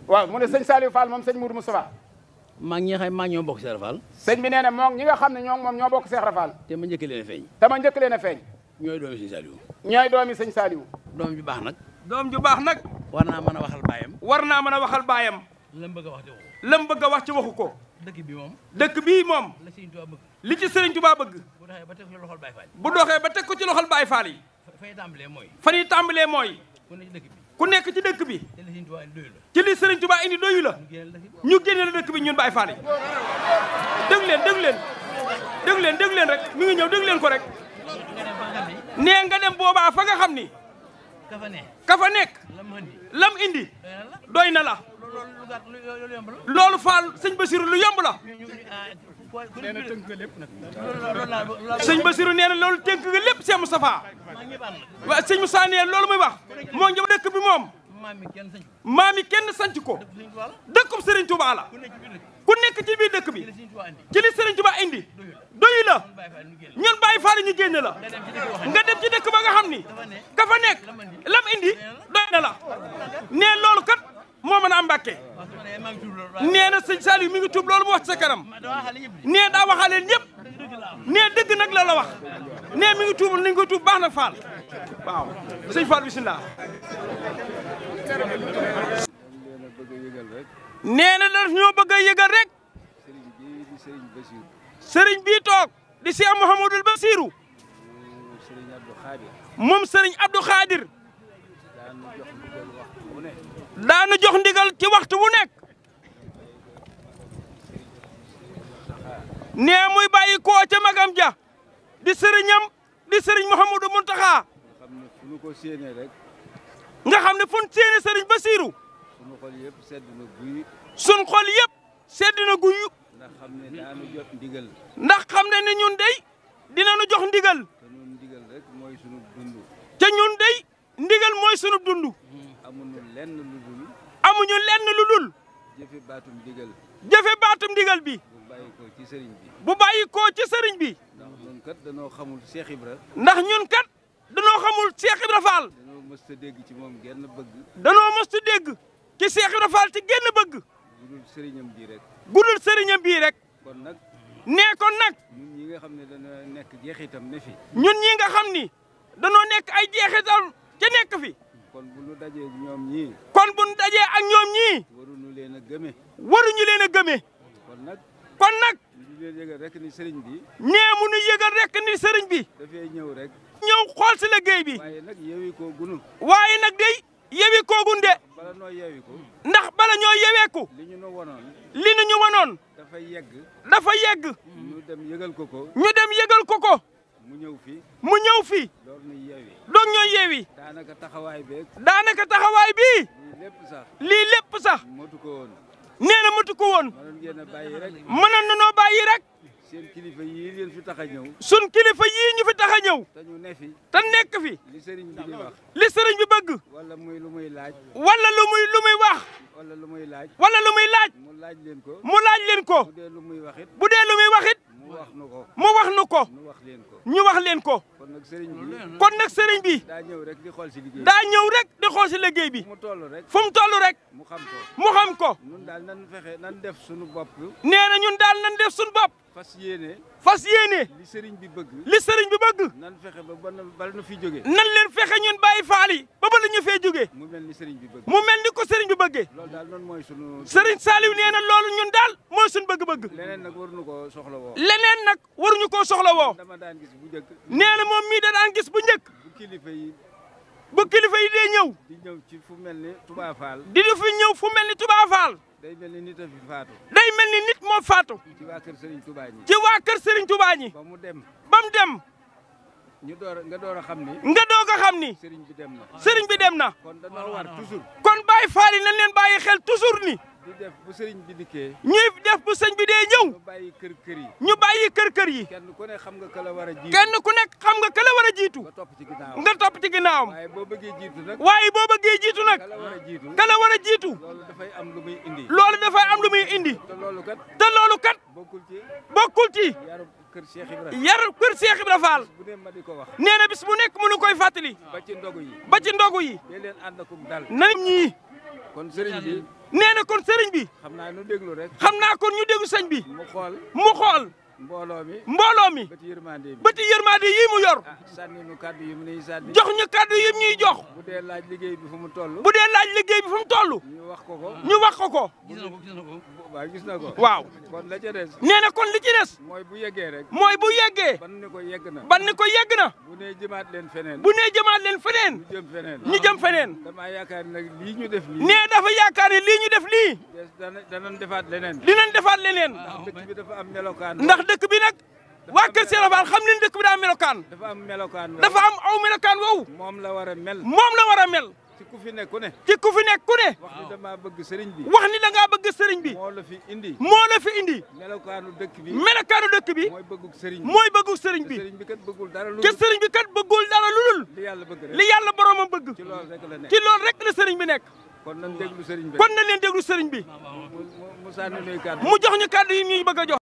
waaw mu ne sëñ Saliou Fall moom sëñ Mourou Moustapha. maa ngi ñi nga xam maa ñoo bokk Seex Ibra Fall. sëñ bi nee na moom ñi nga xam ne moom ñoo bokk Seex Ibra Fall. te ma njëkk leen a feeñ. te ma njëkk leen a feeñ. ñooy doomi sëñ Saliou. ñooy doomi sëñ Saliou. doom ju baax nag. doom ju baax nag. war naa mën a waxal baayam. war naa mën a waxal baayam. lam bëgg a wax ci waxu. lam bëgg a wax ci waxu ko. dëkk bi moom. dëkk bii moom. la Sëriñ Tuubaa bëgg. li ci Sëriñ Tuubaa bëgg. bu doxee ba teg ko ci loxol Baay Faal yi. bu doxee ba teg ko ci loxol Baay Faal yi. fa ñuy tàmbalee mooy. fa ñuy tàmbalee mooy. ku nekk ci dëkk bi. ku nekk ci dëkk bi. te la Sëriñ Tuubaa indi doyu la. ci li Sëriñ Tuubaa indi doyu la. ñu génne la dëkk bi ñun Baay Faal yi. dégg leen rek mi ngi ñëw dégg leen ko rek. nee nga dem boobaa fa nga xam ni. ka fa nekk. lam indi. doy na la. loolu Faal sëñ Basiru lu yomb la. sëñ Basiru nee na loolu tënk nga lépp Cheikh Moustapha. waaw sëñ Moussa nee loolu muy wax. moo ngi dëkk bi moom. maam yi kenn sanc ko. dëkkub Serigne Touba la. ku nekk ci biir dëkk bi. ci li Serigne Touba indi. doyu la. ñun Baay Faal ñu génne la. nga dem ci dëkk ba nga xam ni. ka fa nekk lam indi doy na la. nee loolu kat moo mën a am Mbàkke. nee na sëñ Saliou mi ngi tuub loolu mu wax ci sa kanam. nee daa waxaale ñëpp. nee dëgg nag la wax. nee mi ngi tuub ni nga tuub baax na Fall. waaw sëñ Fall bisimilah. nee na daf ñoo bëgg a yëgal rek. sëriñ bii toog di Cheikh Mouhamadul Bassirou. moom sëriñ Abdou Khadir. daanu jox ndigal ci waxtu wu nekk. nee muy bàyyi koo ca magam ja. di sëriñam di sëriñ Mouhamadou Mountakha. nga xam ne fu ñu séenee sëriñ Bassirou. sunu xol yëpp sedd na guy. sunu xol yëpp sedd na guy. ndax xam ne daanu jot ndigal. ndax xam ne ni ñun dey dinañu jox ndigal. te ñun ndigal rek mooy sunu dund. te ñun dey ndigal mooy sunu dund. amuñu lenn lu dul. amuñu lenn lu dul. jëfe baatum ndigal. jëfe baatum ndigal bi. bu bàyyi ko ci sëriñ bi. bu bàyyi ko ci sëriñ bi. ndax ñun kat danoo xamul Cheikh Ibra. ndax ñun kat danoo xamul Cheikh Ibra Fall. danoo mësta dégg ci moom genn bëgg. danoo mësta dégg ci Cheikh Ibra Fall ci genn bëgg. gudul sëriñam bii rek. gudul sëriñam bii rek. kon nag. nee kon nag. ñun ñi nga xam ne dana nekk jeexitam ne fi. ñun ñi nga xam ni danoo nekk ay jeexital ca nekk fi. kon bu ñu dajee ñoom ñii. kon bu ñu dajee ak ñoom ñii. waruñu leen a gëme. waruñu leen a gëme. kon nag. kon nag. ñu leen yëgal rek ni sëriñ bi. nee mu nu yëgal rek ni sëriñ bi. dafay ñëw rek. ñëw xool si liggéey bi. waaye nag yeewi koo gunu. waaye nag day yewi koogun de. bala noo yeewi ko. ndax bala ñoo yeweeku. li ñu nu wonoon. li ñu wanoon. dafa yegg. dafa yegg. ñu dem yëgal ko ko. ñu dem yëgal ko ko. mu ñëw fi. mu ñëw fi. door nu yeewi. doog ñoo yeewi. daanaka taxawaay beeg. daanaka taxawaay bii. lii lépp sax. lii lépp sax. motu ko woon. nee na matu ko woon. mënoon ngeen a bàyyi rek. mënoon na noo bàyyi rek. seen kilifa yii leen fi tax a ñëw. sun kilifa yii ñu fi tax a ñëw. te ñu ne fi. te nekk fi. li sëriñ bi di wax. li sëriñ bi bëgg. wala muy lu muy laaj. wala lu muy wax. wala lu muy laaj. wala lu muy laaj. mu laaj leen ko. mu laaj leen ko. bu dee lu muy wax it. bu dee lu muy wax it. mu wax nu ko. mu wax nu ko. ñu wax leen ko. ñu wax leen ko. kon nag sëriñ bi. kon nag sëriñ bi. daa ñëw rek di xool si liggéey bi. daa ñëw rek di xool si liggéey bi. fu mu toll rek. fu mu toll rek. mu xam ko. mu xam ko. ñun daal nan fexe nan def suñu bopp. nee na ñun daal nan def suñu bopp. fas yéene. fas yéene. li sëriñ bi bëgg. li sëriñ bi bëgg. nan fexe ba bala nu fi jóge. nan leen fexe ñun bàyyi faal yi ba ba la ñu fee jógee. mu mel ni sëriñ bi bëgg. mu mel ni ko sëriñ bi bëggee. loolu daal noonu mooy sunu. sëriñ Saliou nee na loolu ñun daal mooy suñu bëgg-bëgg. leneen nag waruñu koo soxla woo. leneen nag waruñu koo soxla woo. dama daan gis bu njëkk. nee na moom mii da daan gis bu njëkk. bu kilifa yi dee ñëw. di ñëw ci fu mel ni Touba Fall. di fi ñëw fu mel ni Touba Fall. day mel ni nit a fi faatu. day mel ni nit moo faatu. ci waa kër Serigne Touba ñi. ci waa kër Serigne Touba ñi. ba mu dem. ba mu dem. nga door a xam ni. nga doog a xam ni. Serigne bi dem na. Serigne bi dem na. kon dañoo war toujours. kon Baye Fall yi nañ leen bàyyi xel toujours ni. di def bu Serigne bi dikkee. ñuy def bu sëñ bi dee ñëw. ñu bàyyi kër yi. ñu bàyyi kër yi. kenn ku ne xam nga ka la war a jiitu. kenn ku nekk xam nga ka la war a jiitu. nga topp ci ginnaawam. nga topp ci ginnaawam. waaye boo bëggee jiitu nag. waaye boo bëggee jiitu nag. ka la war a jiitu. ka la war a jiitu. loolu dafay am lu muy indi. loolu dafay am lu muy indi. te loolu kat. te loolu kat. bokkul ci. bokkul ci. yaru kër Cheikh Ibra. yaru kër Cheikh Ibra Fall. bu dee ma di ko wax. nee na bis bu nekk mënu koy fàttali. ba ci ndogu yi. ba ci ndogu yi. dee leen ànd akum dal. nañ ñii. kon sëriñ bi. nee na kon sëriñ bi. xam naa nu déglu rek. xam naa kon ñu déglu sëñ bi. mu xool. mu xool. mbooloo mi. mbooloo mi. bëti yërmande bi. bëti yërmande yi mu yor. sànni nu kaddu yi mu nuy sànni. jox ñu kaddu yi ñuy jox. bu dee laaj liggéey bi fu mu toll. bu dee laaj liggéey bi fu mu toll. ñu wax ko ko. ñu wax ko ko. waaw gis na ko. waaw. kon la ca des. nee na kon li ci des. mooy bu yeggee rek. mooy bu yeggee. ban ni ko yegg na. ban ni ko yegg na. bu nee jëmaat leen feneen. bu nee jëmaat leen feneen. ñu jëm feneen. ñu jëm feneen. damaa yaakaar nag lii ñu def lii. nee dafa yaakaar ne lii ñu def lii. danañ defaat leneen. dinañ defaat leneen. ndax dëkk bi dafa am melokaan. ndax dëkk bi nag. waa Kër Cheikh Ibra Fall xam leen dëkk bi daa am melokaan. dafa am melokaan. dafa am aw melokaan woowu. moom la war a mel. moom la war a mel. ci ku fi nekk ku ne. ci ku fi nekk ku ne. wax ni damaa bëgg sëriñ bi. wax ni da ngaa bëgg sëriñ bi. moo la fi indi. moo la fi indi. melokaanu dëkk bi. melokaanu dëkk bi. mooy bëggug sëriñ bi. mooy bëggug sëriñ bi. sëriñ bi kat bëggul dara lu. te sëriñ bi kat bëggul dara lu dul. li yàlla bëgg rek. li yàlla boromam bëgg. ci loolu rek la nekk. ci loolu rek la sëriñ bi nekk. kon nañ déglu sëriñ bi. kon na leen déglu sëriñ bi. mu sànni nuy kàddu. mu jox ñu kàddu yi ñuy bëgg a jox.